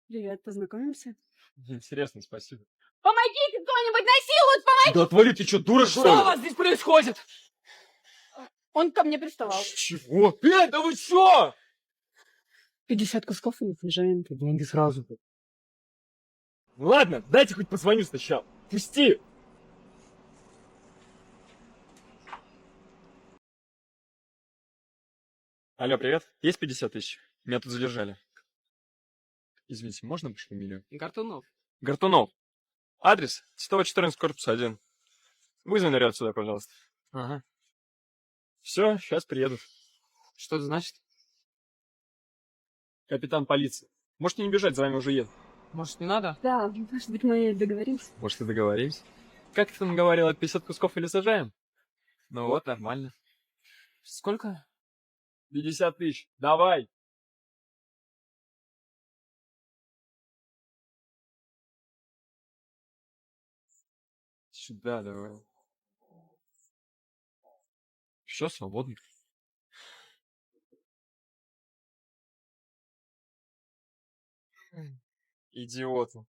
Привет, познакомимся? Интересно, спасибо. Помогите, кто-нибудь насилует, помогите! Да отвали, ты что, дура, что ли? Что у вас здесь происходит? Он ко мне приставал. Чего? Да вы что? 50 кусков и снижаем. Позвони сразу. Ладно, дайте хоть позвоню сначала. Пусти. Алло, привет. Есть 50 тысяч? Меня тут задержали. Извините, можно вашу фамилию? Гартунов. Гартунов. Адрес? Титова 14, корпус 1. Вызови наряд сюда, пожалуйста. Ага. Все, сейчас приедут. Что это значит? Капитан полиции. Можете не бежать, за вами уже едут. Может, не надо? Да, может быть, мы договоримся? Может, и договоримся. Как ты там говорила, 50 кусков или сажаем? Ну вот, нормально. Сколько? 50 тысяч. Давай. Сюда давай. Все, свободно. Идиоты.